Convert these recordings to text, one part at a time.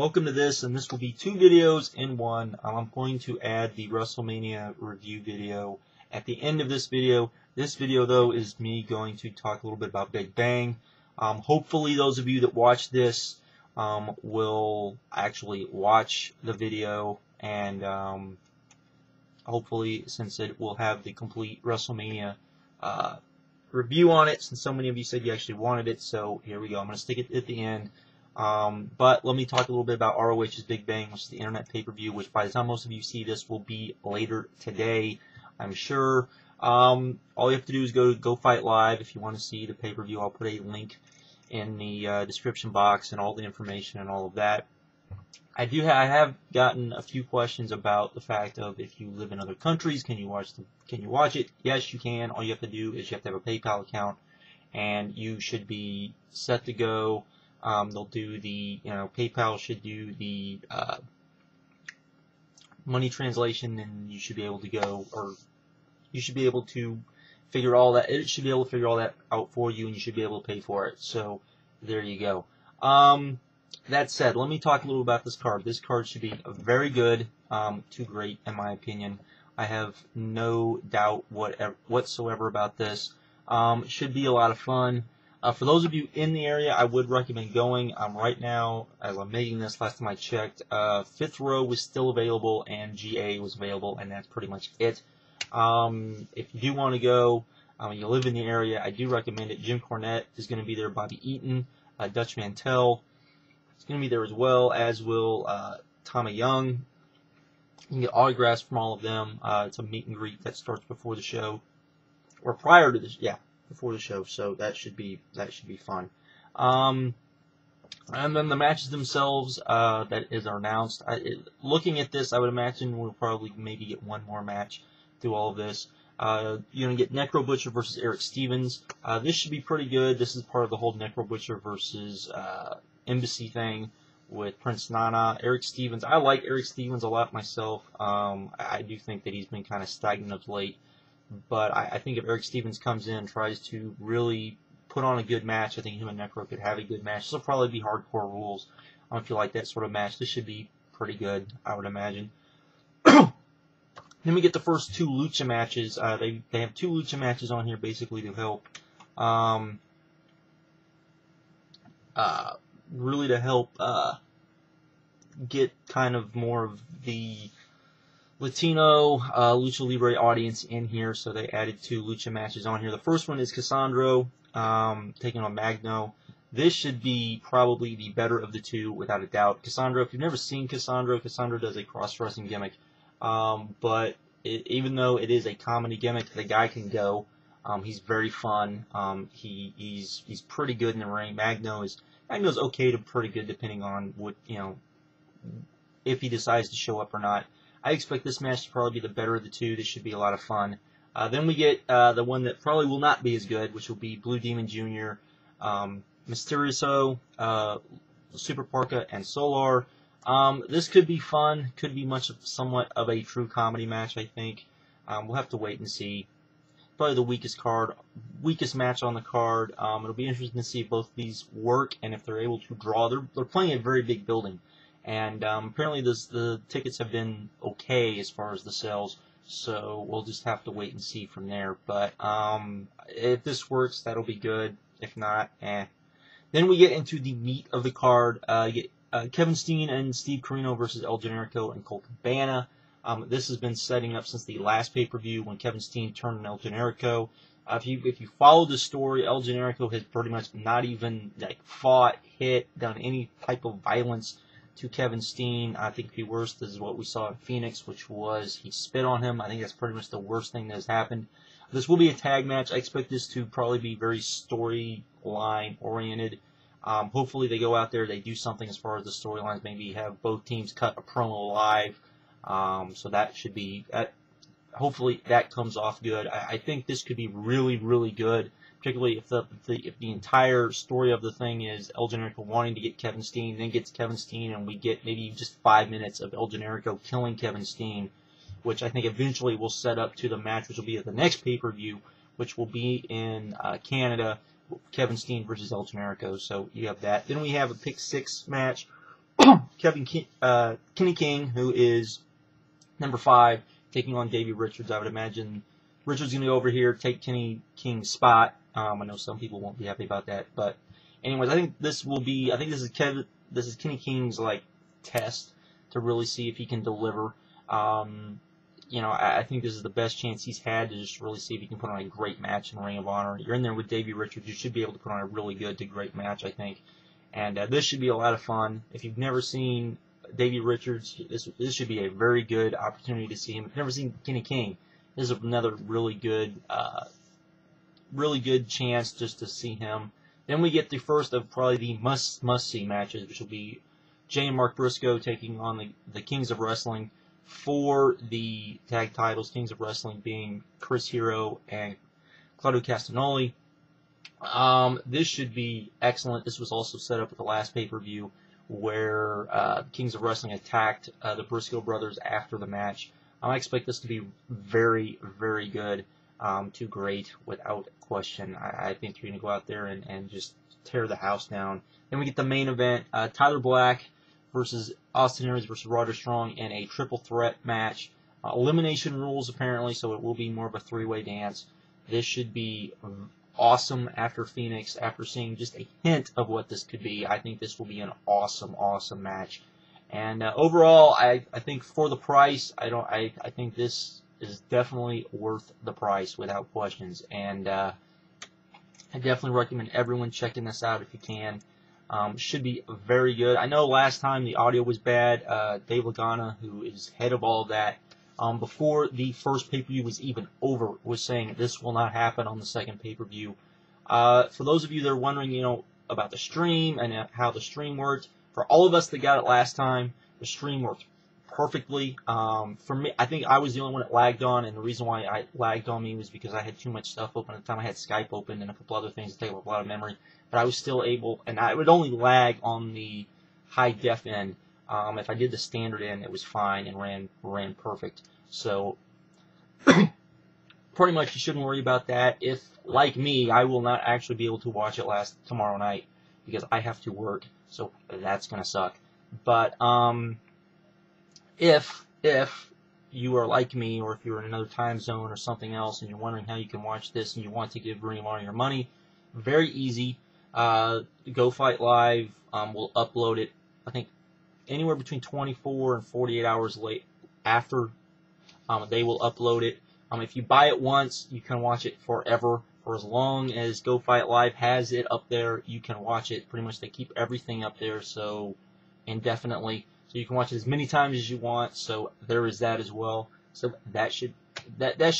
welcome to this, and this will be 2 videos in one. I'm going to add the Wrestlemania review video at the end of this video. This video, though, is me going to talk a little bit about Big Bang. Hopefully, those of you that watch this will actually watch the video, and hopefully, since it will have the complete Wrestlemania review on it, since so many of you said you actually wanted it, so here we go. I'm going to stick it at the end. But let me talk a little bit about ROH's Big Bang, which is the internet pay-per-view, which by the time most of you see this will be later today, I'm sure. All you have to do is go to Go Fight Live if you want to see the pay-per-view. I'll put a link in the description box and all the information and all of that. I have gotten a few questions about the fact of if you live in other countries, can you watch it? Yes, you can. All you have to do is you have to have a PayPal account, and you should be set to go. They'll do the, PayPal should do the money translation, and you should be able to go, or you should be able to figure all that. It should be able to figure all that out for you, and you should be able to pay for it. So there you go. That said, let me talk a little about this card. This card should be very good, to great in my opinion. I have no doubt whatsoever about this. It should be a lot of fun. For those of you in the area, I would recommend going. Right now, as I'm making this, last time I checked, 5th row was still available and GA was available, and that's pretty much it. If you do want to go, you live in the area, I do recommend it. Jim Cornette is going to be there. Bobby Eaton, Dutch Mantel is going to be there as well, as will Tommy Young. You can get autographs from all of them. It's a meet and greet that starts before the show, or prior to this, before the show, so that should be fun. And then the matches themselves that is announced. Looking at this, I would imagine we'll probably maybe get one more match through all of this. You're going to get Necro Butcher versus Eric Stevens. This should be pretty good. This is part of the whole Necro Butcher versus Embassy thing with Prince Nana. Eric Stevens, I like Eric Stevens a lot myself. I do think that he's been kind of stagnant of late. But I think if Eric Stevens comes in and tries to really put on a good match, I think him and Necro could have a good match. This will probably be hardcore rules. If you like that sort of match, this should be pretty good, I would imagine. Then we get the first 2 lucha matches. They have 2 lucha matches on here basically to help, really to help get kind of more of the Latino Lucha Libre audience in here, so they added 2 lucha matches on here. The first one is Cassandro taking on Magno. This should be probably the better of the 2, without a doubt. Cassandro, if you've never seen Cassandro does a cross-wrestling gimmick. But even though it is a comedy gimmick, the guy can go. He's very fun. He's pretty good in the ring. Magno's okay to pretty good, depending on what, if he decides to show up or not. I expect this match to probably be the better of the 2. This should be a lot of fun. Then we get the one that probably will not be as good, which will be Blue Demon Jr., Mysterio, Super Parka, and Solar. This could be fun. Could be somewhat of a true comedy match, I think. We'll have to wait and see. Probably the weakest match on the card. It'll be interesting to see if both of these work and if they're able to draw. They're playing a very big building. And apparently the tickets have been okay as far as the sales, so we'll just have to wait and see from there. But if this works, that'll be good. If not, Then we get into the meat of the card. You get Kevin Steen and Steve Corino versus El Generico and Colt Cabana. This has been setting up since the last pay-per-view when Kevin Steen turned on El Generico. If you follow the story, El Generico has pretty much not even fought, hit, done any type of violence to Kevin Steen. I think the worst is what we saw in Phoenix, which was he spit on him. I think that's pretty much the worst thing that has happened. This will be a tag match. I expect this to probably be very storyline oriented. Hopefully they go out there, they do something as far as the storylines, maybe have both teams cut a promo live. So that should be, hopefully that comes off good. I think this could be really, really good. Particularly if the entire story of the thing is El Generico wanting to get Kevin Steen, then gets Kevin Steen, and we get maybe just 5 minutes of El Generico killing Kevin Steen, which I think eventually will set up to the match, which will be at the next pay-per-view, which will be in Canada, Kevin Steen versus El Generico. So you have that. Then we have a pick 6 match Kenny King, who is number 5, taking on Davey Richards. I would imagine Richards going to go over here, take Kenny King's spot. I know some people won't be happy about that, but anyways, I think this is Kenny King's like test to really see if he can deliver. I think this is the best chance he's had to just really see if he can put on a great match in Ring of Honor. You're in there with Davey Richards, you should be able to put on a really good to great match, I think. And this should be a lot of fun. If you've never seen Davey Richards, this should be a very good opportunity to see him. If you've never seen Kenny King, this is another really good chance just to see him. Then we get the first of probably the must-see matches, which will be Jay and Mark Briscoe taking on the Kings of Wrestling for the tag titles. Kings of Wrestling being Chris Hero and Claudio Castagnoli. This should be excellent. This was also set up at the last pay-per-view where Kings of Wrestling attacked the Briscoe brothers after the match. I expect this to be very, very good to great without question. I think you're going to go out there and just tear the house down. Then we get the main event, Tyler Black versus Austin Aries versus Roderick Strong in a triple threat match. Elimination rules apparently, so it will be more of a three-way dance. This should be awesome after Phoenix. After seeing just a hint of what this could be, I think this will be an awesome, awesome match. And overall, I think for the price, I think this is definitely worth the price without questions. And I definitely recommend everyone checking this out if you can. Should be very good. I know last time the audio was bad. Dave Lagana, who is head of all of that, before the first pay-per-view was even over, was saying this will not happen on the second pay-per-view. For those of you that are wondering, about the stream and how the stream worked, for all of us that got it last time, the stream worked perfectly. For me, I think I was the only one that lagged on, and the reason why I lagged on me was because I had too much stuff open at the time. I had Skype open and a couple other things that take up a lot of memory, but I was still able, and I would only lag on the high def end. If I did the standard end, it was fine and ran perfect. So pretty much you shouldn't worry about that. If, like me, I will not actually be able to watch it tomorrow night because I have to work, so that's gonna suck. But if you are like me, or if you're in another time zone or something else, and you're wondering how you can watch this and you want to give Ring of Honor your money, very easy. Go Fight Live will upload it, I think, anywhere between 24 and 48 hours late after. They will upload it. If you buy it once, you can watch it forever. For as long as Go Fight Live has it up there, you can watch it. Pretty much they keep everything up there so indefinitely. So you can watch it as many times as you want. So there is that as well. So that should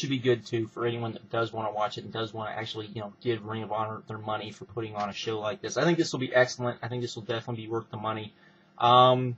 be good too for anyone that does want to watch it and does want to actually, give Ring of Honor their money for putting on a show like this. I think this will be excellent. I think this will definitely be worth the money. They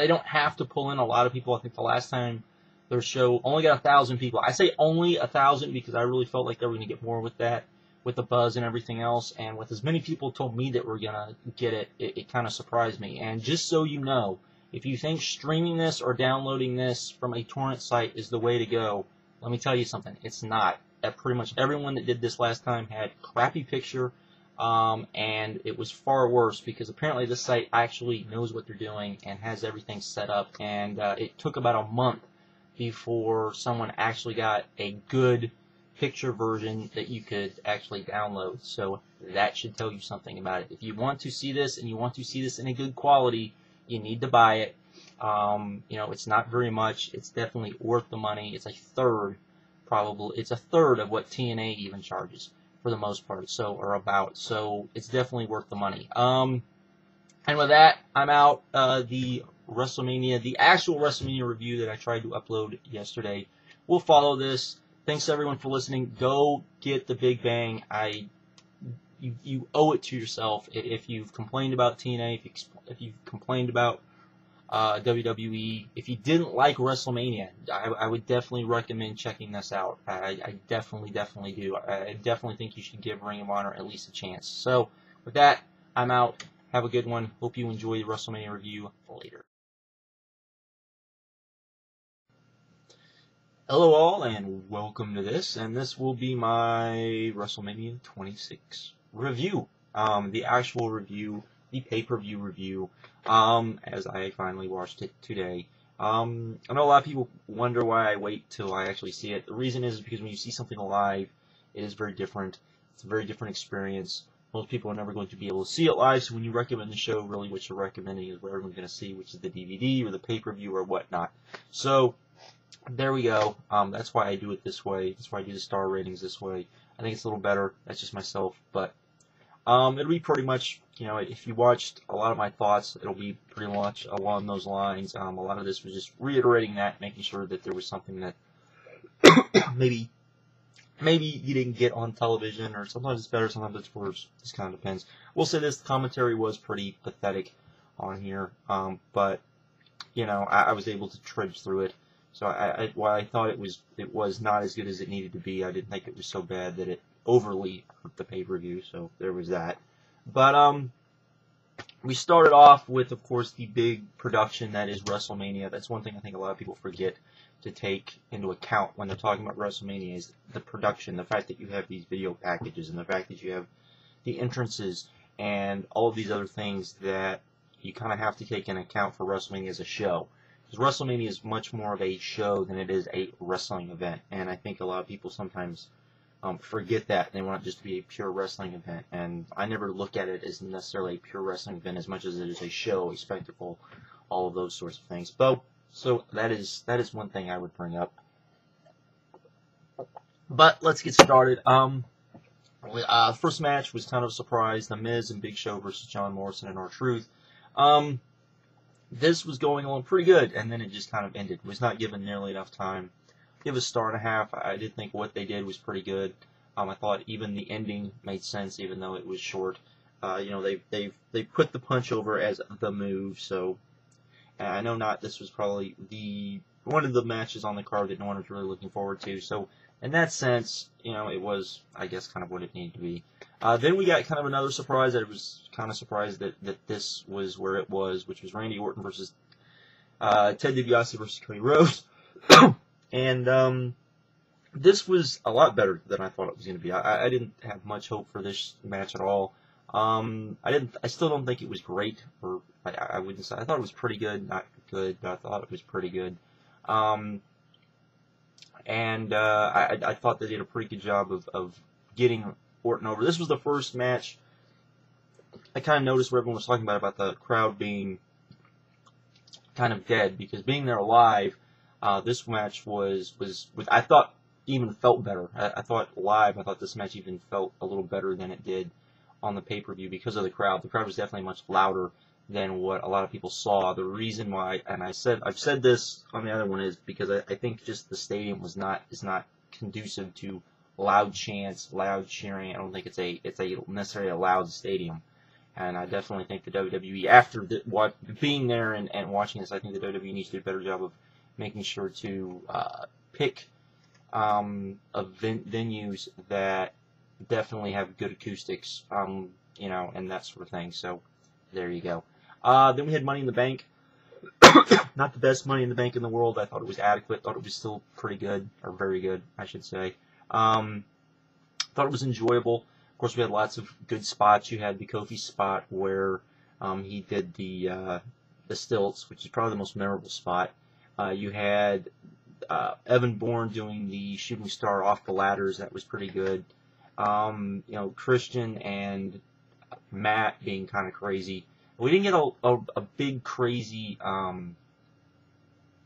don't have to pull in a lot of people. I think the last time their show only got 1,000 people. I say only 1,000 because I really felt like they were going to get more with that, with the buzz and everything else. And with as many people told me that we're going to get it, it kind of surprised me. And just so you know, if you think streaming this or downloading this from a torrent site is the way to go, let me tell you something. It's not. Pretty much everyone that did this last time had crappy picture, and it was far worse because apparently this site actually knows what they're doing and has everything set up. And it took about a month before someone actually got a good picture version that you could actually download. So that should tell you something about it. If you want to see this and you want to see this in a good quality, you need to buy it. It's not very much. It's definitely worth the money. It's a third, probably. It's a third of what TNA even charges for the most part. So it's definitely worth the money. And with that, I'm out. The actual WrestleMania review that I tried to upload yesterday will follow this. Thanks everyone for listening. Go get the Big Bang. You owe it to yourself. If you've complained about TNA, if you've complained about WWE, if you didn't like WrestleMania, I would definitely recommend checking this out. I definitely do. I definitely think you should give Ring of Honor at least a chance. So with that, I'm out. Have a good one. Hope you enjoy the WrestleMania review later. Hello all, and welcome to this, and this will be my WrestleMania 26 review. The actual review the pay-per-view review, as I finally watched it today. I know a lot of people wonder why I wait till I actually see it. The reason is because when you see something live, it is very different. It's a very different experience. Most people are never going to be able to see it live, so when you recommend the show, really what you're recommending is what everyone's going to see, which is the DVD or the pay-per-view or whatnot. So, there we go. That's why I do it this way. That's why I do the star ratings this way. I think it's a little better. That's just myself, but it'll be pretty much, if you watched a lot of my thoughts, it'll be pretty much along those lines. A lot of this was just reiterating that, making sure that there was something that maybe you didn't get on television, or sometimes it's better, sometimes it's worse. This kind of depends. We'll say this, the commentary was pretty pathetic on here, but, I was able to trudge through it. So while I thought it was not as good as it needed to be, I didn't think it was so bad that it overly hurt the pay-per-view, so there was that. But, we started off with, of course, the big production that is WrestleMania. That's one thing I think a lot of people forget to take into account when they're talking about WrestleMania, is the production, the fact that you have these video packages, and the fact that you have the entrances, and all of these other things that you kind of have to take into account for WrestleMania as a show. Because WrestleMania is much more of a show than it is a wrestling event, and I think a lot of people sometimes forget that. They want it just to be a pure wrestling event, and I never look at it as necessarily a pure wrestling event as much as it is a show, a spectacle, all of those sorts of things. So that is one thing I would bring up. But let's get started. First match was kind of a surprise: The Miz and Big Show versus John Morrison and R-Truth. This was going along pretty good, and then it just kind of ended. Was not given nearly enough time. Give a star and a half. I did think what they did was pretty good. I thought even the ending made sense, even though it was short. They put the punch over as the move. So I know this was probably one of the matches on the card that no one was really looking forward to. So in that sense, it was, I guess, kind of what it needed to be. Then we got kind of another surprise. I was kind of surprised that this was where it was, which was Randy Orton versus Ted DiBiase versus Cody Rhodes. And this was a lot better than I thought it was going to be. I didn't have much hope for this match at all. I still don't think it was great, or I wouldn't say. I thought it was pretty good, not good, but I thought it was pretty good. I thought they did a pretty good job of getting Orton over. This was the first match I kind of noticed where everyone was talking about the crowd being kind of dead, because being there live, this match was I thought even felt better. I thought live, I thought this match even felt a little better than it did on the pay-per-view because of the crowd. The crowd was definitely much louder than what a lot of people saw. The reason why, and I've said this on the other one, is because I think just the stadium is not conducive to loud chants, loud cheering. I don't think it's a necessarily a loud stadium. And I definitely think the WWE, after being there and watching this, I think the WWE needs to do a better job of making sure to pick venues that definitely have good acoustics, and that sort of thing. So there you go. Then we had Money in the Bank. Not the best Money in the Bank in the world. I thought it was adequate. Thought it was still pretty good, or very good, I should say. Thought it was enjoyable. Of course, we had lots of good spots. You had the Kofi spot where he did the stilts, which is probably the most memorable spot. You had Evan Bourne doing the shooting star off the ladders. That was pretty good. Christian and Matt being kind of crazy. We didn't get a big crazy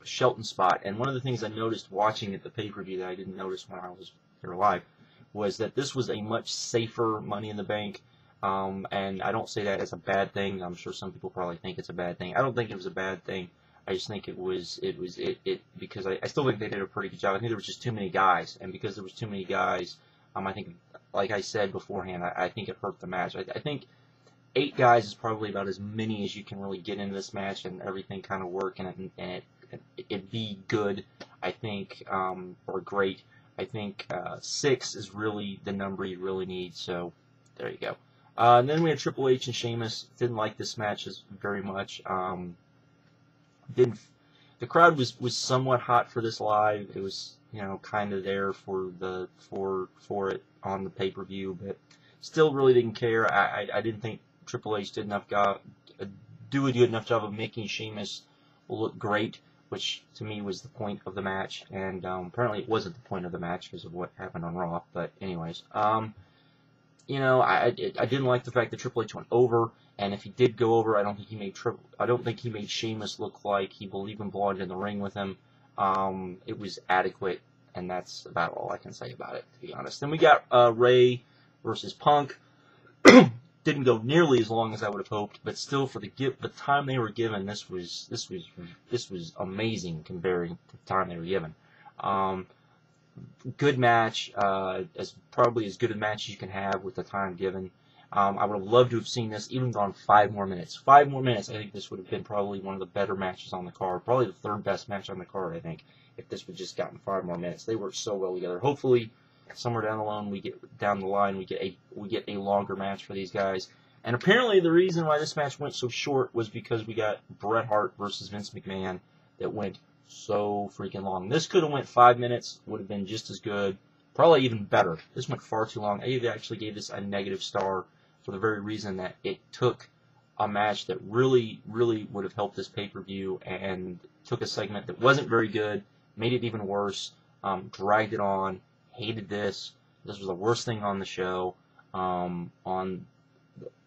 Shelton spot. And one of the things I noticed watching at the pay-per-view that I didn't notice when I was there live was that this was a much safer Money in the Bank. And I don't say that as a bad thing. I'm sure some people probably think it's a bad thing. I don't think it was a bad thing. I just think it because I still think they did a pretty good job. I think there was just too many guys, and because there was too many guys, I think, like I said beforehand, I think it hurt the match. I think 8 guys is probably about as many as you can really get into this match and everything kind of work and it be good, I think, or great. I think 6 is really the number you really need, so there you go. And then we had Triple H and Sheamus. Didn't like this match very much. The crowd was somewhat hot for this live. It was, kind of there for it on the pay-per-view, but still really didn't care. I didn't think Triple H did do a good enough job of making Sheamus look great, which to me was the point of the match, and apparently it wasn't the point of the match because of what happened on Raw. But anyways, you know, I didn't like the fact that Triple H went over, and if he did go over, I don't think he made Sheamus look like he even belonged in the ring with him. It was adequate, and that's about all I can say about it, to be honest. Then we got Rey versus Punk. Didn't go nearly as long as I would have hoped, but still, for the time they were given, this was amazing comparing to the time they were given. Good match, probably as good a match as you can have with the time given. I would have loved to have seen this even gone 5 more minutes. 5 more minutes, I think this would have been probably one of the better matches on the card. Probably the 3rd best match on the card, I think, if this would just gotten 5 more minutes. They worked so well together. Hopefully, somewhere down the line, we get a longer match for these guys. And apparently, the reason why this match went so short was because we got Bret Hart versus Vince McMahon that went so freaking long. This could have went 5 minutes, would have been just as good, probably even better. This went far too long. I actually gave this a negative star for the very reason that it took a match that really, really would have helped this pay-per-view and took a segment that wasn't very good, made it even worse, dragged it on, hated this. This was the worst thing on the show. On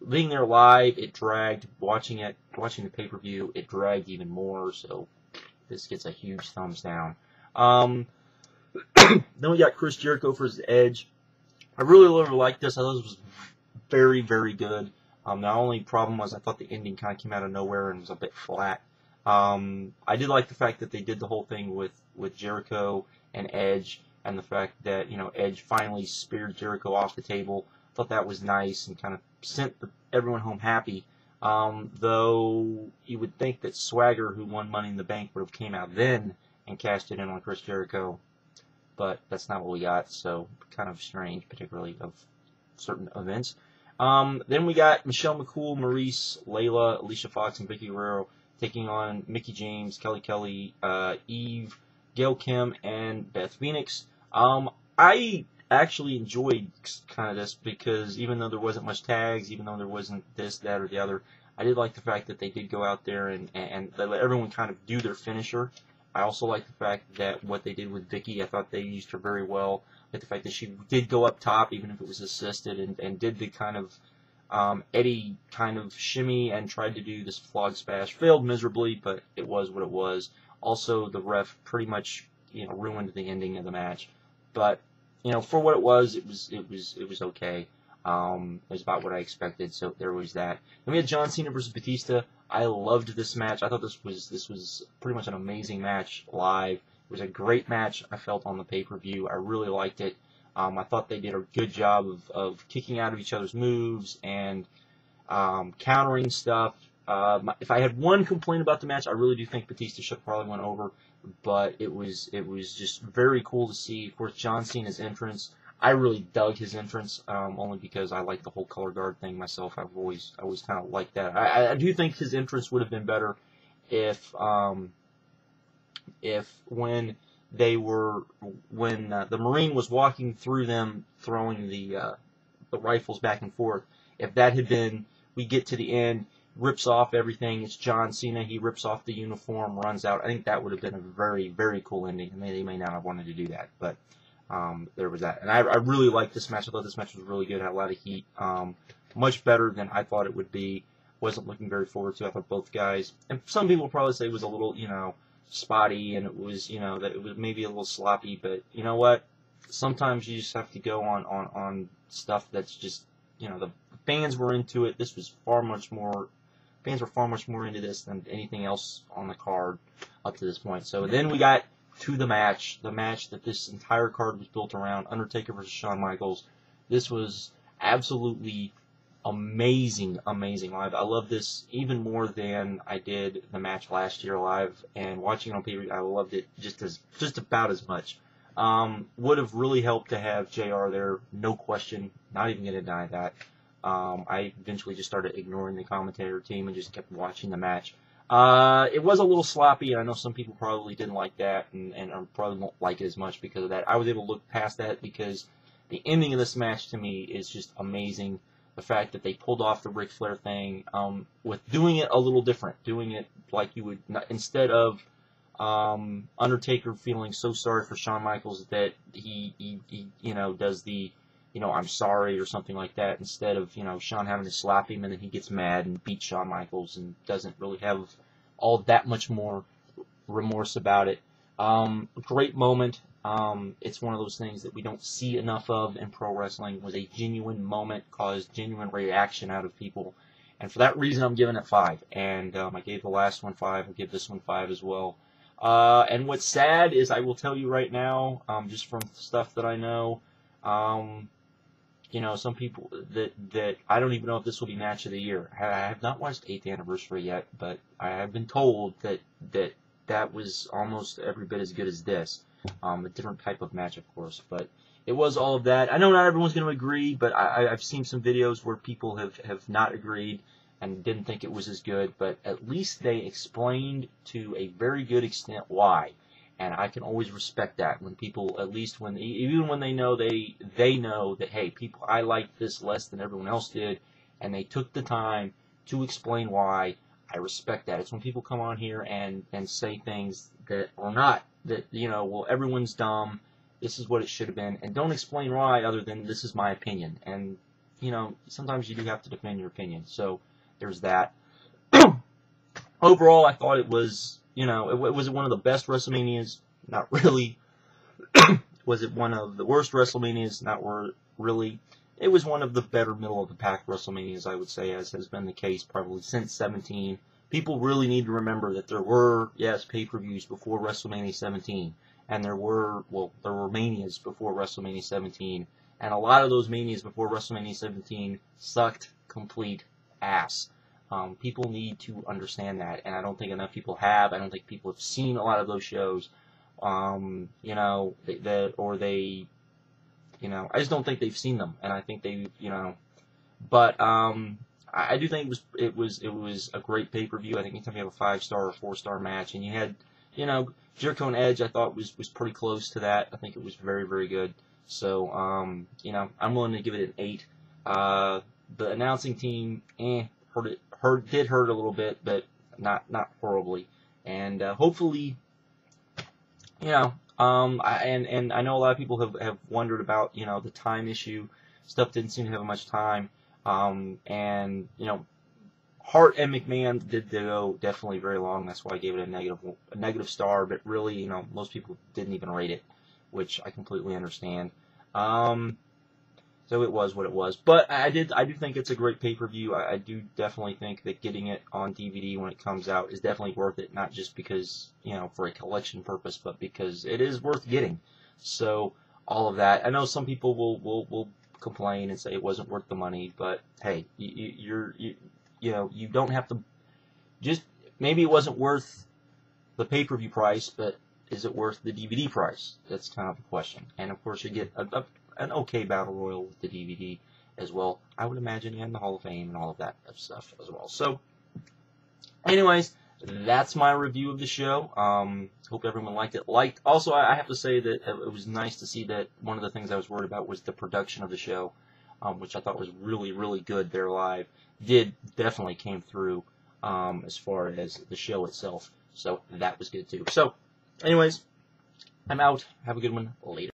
being there live, it dragged. Watching the pay-per-view, it dragged even more, so this gets a huge thumbs down. Then we got Chris Jericho versus Edge. I really liked this. I thought this was very, very good. The only problem was I thought the ending kind of came out of nowhere and was a bit flat. I did like the fact that they did the whole thing with Jericho and Edge, and the fact that, you know, Edge finally speared Jericho off the table. I thought that was nice and kind of sent everyone home happy. Though you would think that Swagger, who won Money in the Bank, would have came out then and cashed it in on Chris Jericho. But that's not what we got, so kind of strange, particularly of certain events. Then we got Michelle McCool, Maryse, Layla, Alicia Fox, and Vickie Guerrero taking on Mickie James, Kelly, Eve, Gail Kim, and Beth Phoenix. I actually enjoyed kind of this because even though there wasn't much tags, even though there wasn't this, that, or the other, I did like the fact that they did go out there and they let everyone kind of do their finisher. I also like the fact that what they did with Vickie, I thought they used her very well. I like the fact that she did go up top, even if it was assisted, and did the kind of Eddie kind of shimmy and tried to do this flog smash. Failed miserably, but it was what it was. Also, the ref pretty much, you know, ruined the ending of the match. But, you know, for what it was okay. It was about what I expected, so there was that. Then we had John Cena versus Batista. I loved this match. I thought this was pretty much an amazing match live. It was a great match, I felt, on the pay-per-view. I really liked it. I thought they did a good job of kicking out of each other's moves and countering stuff. If I had one complaint about the match, I really do think Batista should have probably went over, but it was just very cool to see. Of course, John Cena's entrance. I really dug his entrance, only because I like the whole color guard thing myself. I always kind of liked that. I do think his entrance would have been better if when the Marine was walking through them, throwing the rifles back and forth. If that had been, we get to the end, rips off everything. It's John Cena. He rips off the uniform, runs out. I think that would have been a very, very cool ending. And they may not have wanted to do that, but. There was that. And I really liked this match. I thought this match was really good. Had a lot of heat. Much better than I thought it would be. Wasn't looking very forward to. I thought both guys, and some people probably say it was a little, you know, spotty, and it was, you know, that it was maybe a little sloppy. But you know what? Sometimes you just have to go on stuff that's just, you know, the fans were into it. This was fans were far much more into this than anything else on the card up to this point. So then we got to the match that this entire card was built around, Undertaker versus Shawn Michaels. This was absolutely amazing live. I love this even more than I did the match last year live, and watching it on PPV, I loved it just about as much. Would have really helped to have JR there, no question, not even going to deny that. I eventually just started ignoring the commentator team and just kept watching the match. It was a little sloppy, and I know some people probably didn't like that, and probably won't like it as much because of that. I was able to look past that because the ending of this match to me is just amazing. the fact that they pulled off the Ric Flair thing, with doing it a little different, doing it like you would, instead of Undertaker feeling so sorry for Shawn Michaels that he you know, does the, you know, I'm sorry or something like that, instead of, you know, Shawn having to slap him and then he gets mad and beats Shawn Michaels and doesn't really have all that much more remorse about it. Great moment. It's one of those things that we don't see enough of in pro wrestling. It was a genuine moment, caused genuine reaction out of people. And for that reason, I'm giving it 5. And I gave the last one 5. I'll give this one 5 as well. And what's sad is, I will tell you right now, just from stuff that I know, you know, some people that I don't even know if this will be match of the year. I have not watched 8th Anniversary yet, but I have been told that was almost every bit as good as this. A different type of match, of course, but it was all of that. I know not everyone's going to agree, but I've seen some videos where people have not agreed and didn't think it was as good, but at least they explained to a very good extent why. And I can always respect that when people, at least when, even when they know know that, hey, people, I like this less than everyone else did, and they took the time to explain why. I respect that. It's when people come on here and say things that are not, that, you know, well, everyone's dumb, this is what it should have been, and don't explain why other than this is my opinion. And, you know, sometimes you do have to defend your opinion. So there's that. Overall, I thought it was, you know, was it one of the best WrestleManias? Not really. Was it one of the worst WrestleManias? Not really. It was one of the better middle-of-the-pack WrestleManias, I would say, as has been the case probably since 17. People really need to remember that there were, yes, pay-per-views before WrestleMania 17, and there were Manias before WrestleMania 17, and a lot of those Manias before WrestleMania 17 sucked complete ass. People need to understand that, and I don't think enough people have. I don't think people have seen a lot of those shows, you know, you know, I just don't think they've seen them, and I think they, you know, but I do think it was a great pay-per-view. I think anytime you have a 5-star or 4-star match, and you had, you know, Jericho and Edge, I thought was pretty close to that. I think it was very, very good. So, you know, I'm willing to give it an 8. The announcing team, did hurt a little bit, but not horribly. And hopefully, you know, and I know a lot of people have wondered about, you know, the time issue. Stuff didn't seem to have much time. And, you know, Hart and McMahon did go definitely very long. That's why I gave it a negative star. But really, you know, most people didn't even rate it, which I completely understand. So it was what it was. But I do think it's a great pay-per-view. I do definitely think that getting it on DVD when it comes out is definitely worth it. Not just because, you know, for a collection purpose, but because it is worth getting. So all of that. I know some people will complain and say it wasn't worth the money, but hey, you know, you don't have to. Just maybe it wasn't worth the pay-per-view price, but is it worth the DVD price? That's kind of the question. And of course, you get an okay battle royal with the DVD as well. I would imagine, and the Hall of Fame and all of that stuff as well. So, anyways, that's my review of the show. Hope everyone liked it. Also, I have to say that it was nice to see that one of the things I was worried about was the production of the show, which I thought was really, really good there live. Definitely came through as far as the show itself. So that was good too. So, anyways, I'm out. Have a good one. Later.